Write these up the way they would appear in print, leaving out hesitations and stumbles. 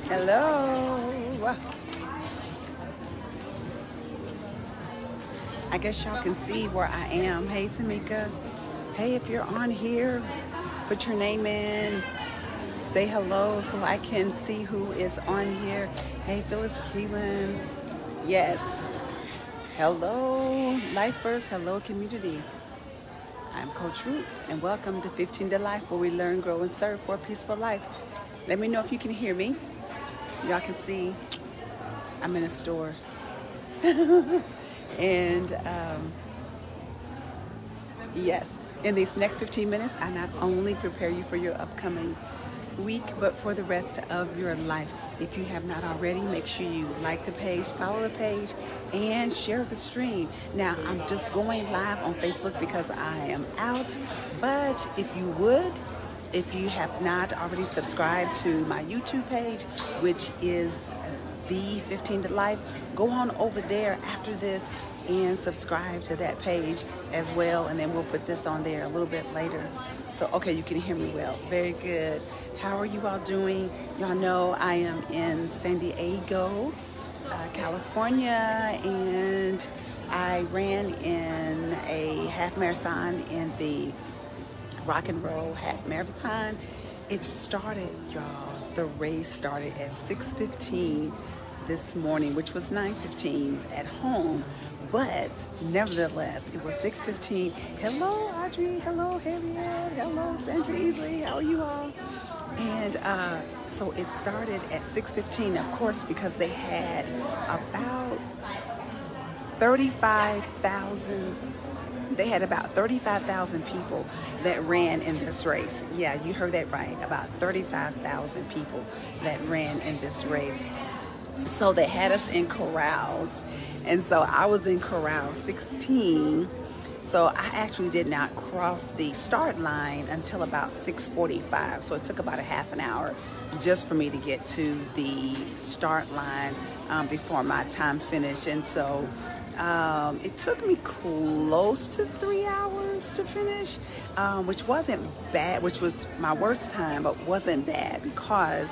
Hello. I guess y'all can see where I am. Hey, Tamika. Hey, if you're on here, put your name in. Say hello so I can see who is on here. Hey, Phyllis Keelan. Yes. Hello, lifers. Hello, community. I'm Coach Ruth, and welcome to 15 to Life, where we learn, grow, and serve for a peaceful life. Let me know if you can hear me. Y'all can see I'm in a store. And yes, in these next 15 minutes, I not only prepare you for your upcoming week, but for the rest of your life. If you have not already, make sure you like the page, follow the page, and share the stream. Now, I'm just going live on Facebook because I am out, but if you have not already subscribed to my YouTube page, which is the 15 to Life, go on over there after this and subscribe to that page as well, and then we'll put this on there a little bit later. So, okay, you can hear me well. Very good. How are you all doing? Y'all know I am in San Diego, California, and I ran in a half marathon in the Rock and Roll Half Marathon. It started, y'all, the race started at 6:15 this morning, which was 9:15 at home. But nevertheless, it was 6:15. Hello, Audrey. Hello, Harriet. Hello, Sandra Easley. How are you all? And so it started at 6:15, of course, because they had about 35,000. They had about 35,000 people that ran in this race. Yeah, you heard that right. About 35,000 people that ran in this race. So they had us in corrals. And so I was in corral 16. So I actually did not cross the start line until about 6:45. So it took about a half an hour just for me to get to the start line before my time finished. And so it took me close to 3 hours to finish, which wasn't bad, which was my worst time, but wasn't bad because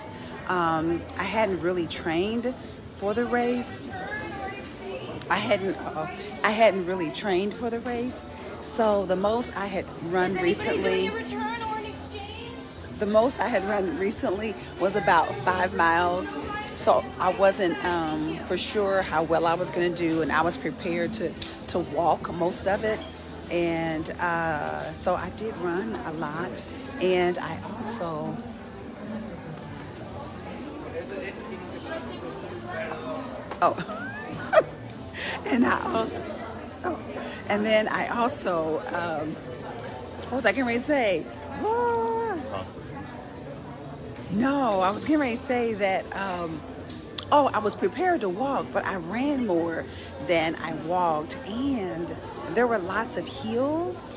I hadn't really trained for the race. I hadn't really trained for the race. So the most I had run recently, was about 5 miles. So I wasn't for sure how well I was going to do, and I was prepared to walk most of it. And so I did run a lot, and I also and then I also what was I getting ready to say? Ah, no, I was getting ready to say that I was prepared to walk, but I ran more than I walked, and there were lots of hills,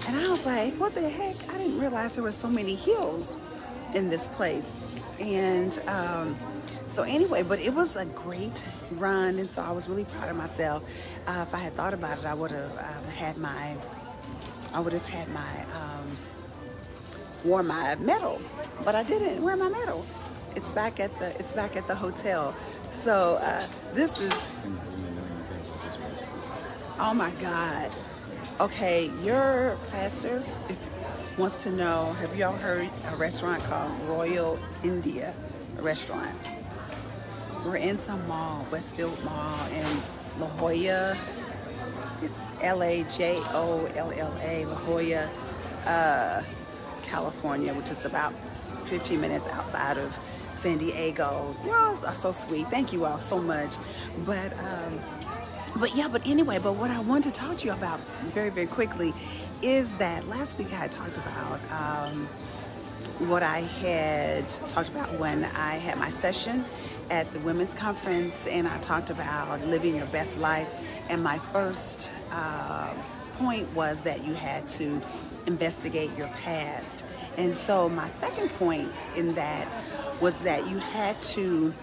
and I was like, what the heck? I didn't realize there were so many hills in this place. And so anyway, but it was a great run, and so I was really proud of myself. If I had thought about it, I would have wore my medal, but I didn't wear my medal. It's back at the hotel. So this is, oh my God. Okay, your pastor wants to know, have y'all heard a restaurant called Royal India restaurant? We're in some mall, Westfield Mall in La Jolla. It's LAJOLLA, La Jolla, California, which is about 15 minutes outside of San Diego. Y'all are so sweet. Thank you all so much. But anyway, what I want to talk to you about very, very quickly is that last week I had talked about what I had talked about when I had my session at the women's conference, and I talked about living your best life. And my first point was that you had to investigate your past. And so my second point in that was that you had to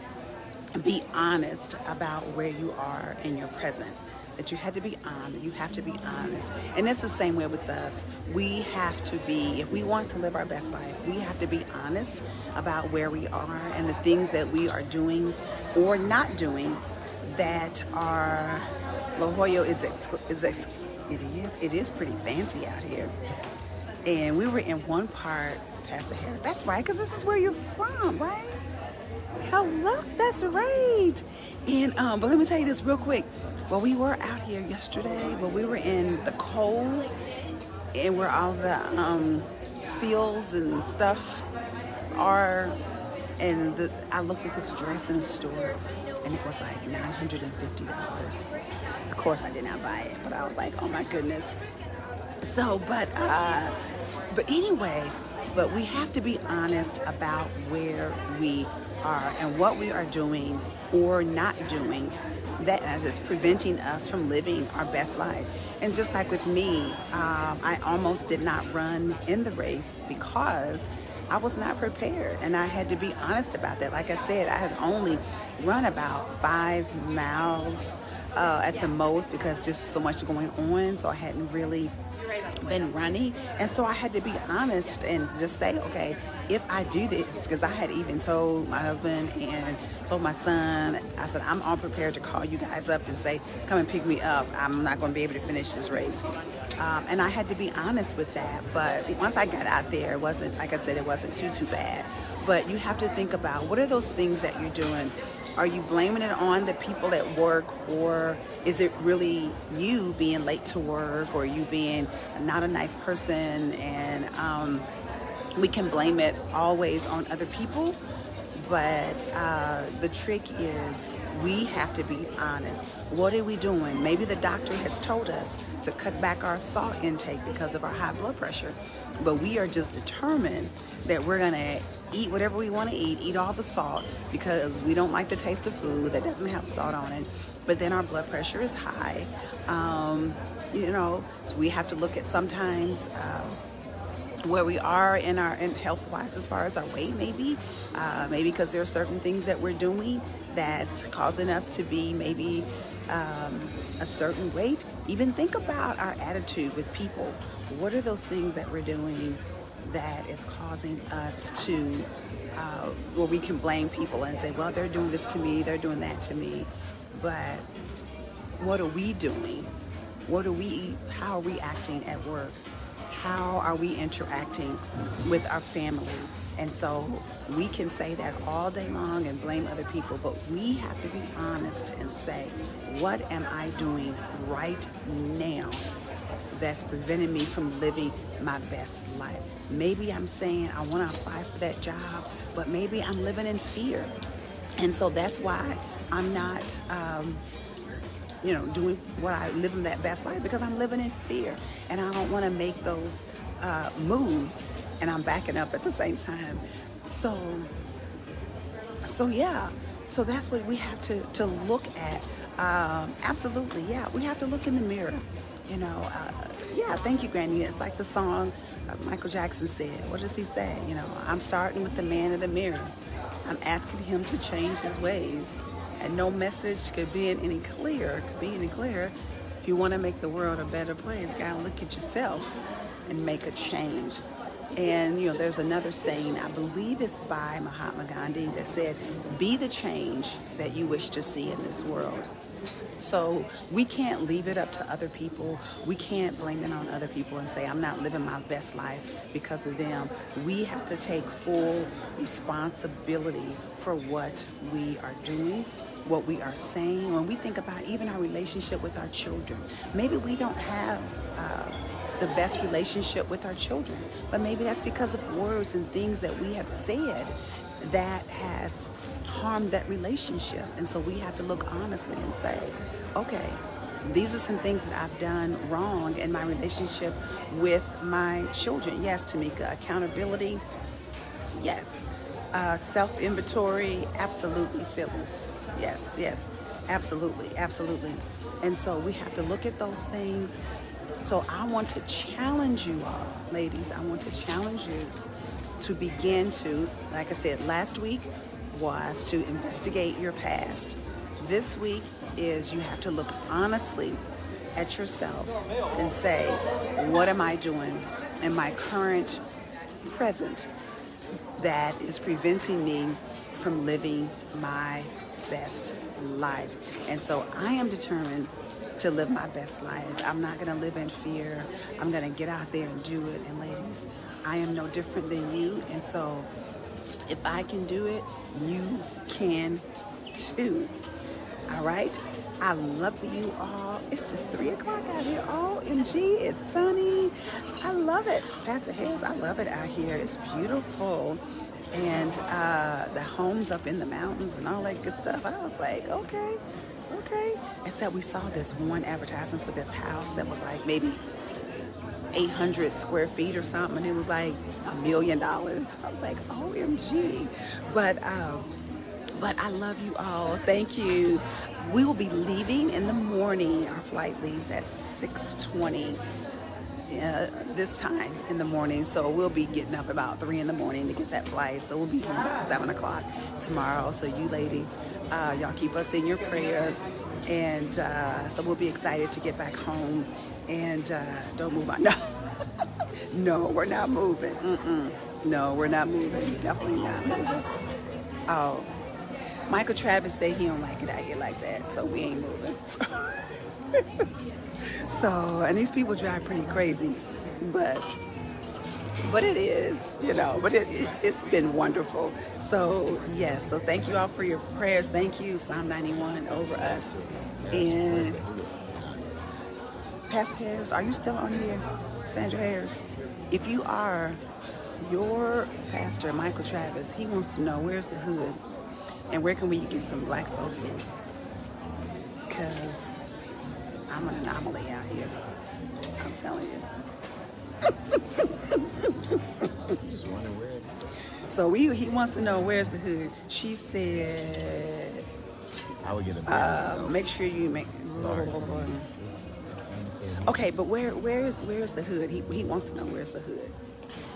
be honest about where you are in your present. that you had to be honest. You have to be honest. And it's the same way with us. We have to be, if we want to live our best life, we have to be honest about where we are and the things that we are doing or not doing that are, La Jolla it is pretty fancy out here. And we were in one part, Pastor Harris. That's right, because this is where you're from, right? Hello, that's right. And but let me tell you this real quick. Well, we were out here yesterday, but we were in the Cove, and where all the seals and stuff are. And I looked at this dress in a store, and it was like $950. Of course, I did not buy it, but I was like, oh my goodness. So, but anyway, but we have to be honest about where we are and what we are doing or not doing that is preventing us from living our best life. And just like with me, I almost did not run in the race because I was not prepared, and I had to be honest about that. Like I said, I had only run about 5 miles at the most because just so much going on, so I hadn't really been running. And so I had to be honest and just say, okay, if I do this, because I had even told my husband and told my son, I said, I'm all prepared to call you guys up and say, come and pick me up. I'm not going to be able to finish this race. And I had to be honest with that. But once I got out there, it wasn't, like I said, it wasn't too bad. But you have to think about, what are those things that you're doing? Are you blaming it on the people at work, or is it really you being late to work, or you being not a nice person? And we can blame it always on other people, but the trick is we have to be honest. What are we doing? Maybe the doctor has told us to cut back our salt intake because of our high blood pressure, but we are just determined that we're going to eat whatever we want to eat all the salt because we don't like the taste of food that doesn't have salt on it, but then our blood pressure is high. So we have to look at sometimes where we are in health-wise as far as our weight, maybe because there are certain things that we're doing that's causing us to be maybe a certain weight. Even think about our attitude with people. What are those things that we're doing that is causing us to, where we can blame people and say, well, they're doing this to me, they're doing that to me. But what are we doing? How are we acting at work? How are we interacting with our family? And so we can say that all day long and blame other people, but we have to be honest and say, what am I doing right now that's preventing me from living my best life? Maybe I'm saying I want to apply for that job, but maybe I'm living in fear. And so that's why I'm not doing living that best life, because I'm living in fear and I don't want to make those moves, and I'm backing up at the same time. So that's what we have to look at. Absolutely, yeah, we have to look in the mirror. Thank you, Granny. It's like the song Michael Jackson said. What does he say? I'm starting with the man in the mirror. I'm asking him to change his ways. And no message could be any clearer. If you want to make the world a better place, you gotta look at yourself and make a change. And there's another saying, I believe it's by Mahatma Gandhi, that says, be the change that you wish to see in this world. So we can't leave it up to other people. We can't blame it on other people and say, I'm not living my best life because of them. We have to take full responsibility for what we are doing, what we are saying. When we think about even our relationship with our children, maybe we don't have the best relationship with our children, but maybe that's because of words and things that we have said that has harmed that relationship. And so we have to look honestly and say, okay, these are some things that I've done wrong in my relationship with my children. Yes, Tamika. Accountability, yes. Self-inventory, absolutely, Phyllis. Yes, absolutely. And so we have to look at those things. So I want to challenge you all, ladies. I want to challenge you to begin to, like I said, last week was to investigate your past. This week is you have to look honestly at yourself and say, what am I doing in my current present that is preventing me from living my best life? And so I am determined to live my best life. I'm not going to live in fear. I'm going to get out there and do it. And ladies, I am no different than you. And so if I can do it, you can too. All right? I love you all. It's just 3 o'clock out here. OMG, it's sunny. I love it. Pastor Harris, I love it out here. It's beautiful. And the homes up in the mountains and all that good stuff. I was like, okay. Except we saw this one advertisement for this house that was like maybe 800 square feet or something. And it was like $1 million. I was like, OMG. But I love you all. Thank you. We will be leaving in the morning. Our flight leaves at 6:20 this time in the morning. So we'll be getting up about 3 in the morning to get that flight. So we'll be home about 7 o'clock tomorrow. So you ladies, y'all keep us in your prayer. And so we'll be excited to get back home. And don't move on. No, no, we're not moving. No, we're not moving. Definitely not moving. Oh. Michael Travis said he don't like it out here like that, so we ain't moving. So, and these people drive pretty crazy, but it is, you know, but it's been wonderful. So, yes, so thank you all for your prayers. Thank you, Psalm 91 over us. And Pastor Harris, are you still on here? Sandra Harris, if you are, your pastor, Michael Travis, he wants to know where's the hood? And where can we get some black soul food? Because I'm an anomaly out here. I'm telling you. So he wants to know where's the hood. She said, I would get a make sure you make. Okay, but where's the hood? He wants to know where's the hood,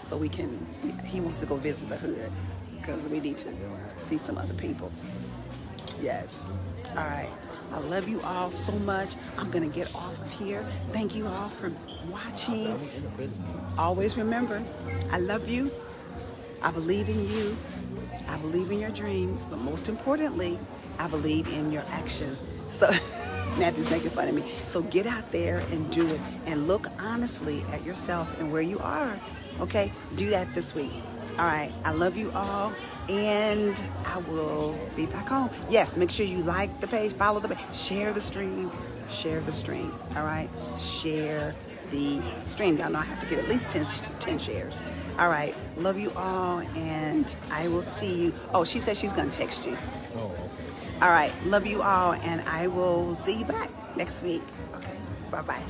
so he wants to go visit the hood. Because we need to see some other people. Yes. All right. I love you all so much. I'm going to get off of here. Thank you all for watching. Always remember, I love you. I believe in you. I believe in your dreams. But most importantly, I believe in your action. So, Matthew's making fun of me. So get out there and do it. And look honestly at yourself and where you are. Okay? Do that this week. All right, I love you all, and I will be back home. Yes, make sure you like the page, follow the page, share the stream, all right? Share the stream. Y'all know I have to get at least 10 shares. All right, love you all, and I will see you. Oh, she said she's going to text you. Oh, okay. All right, love you all, and I will see you back next week. Okay, bye-bye.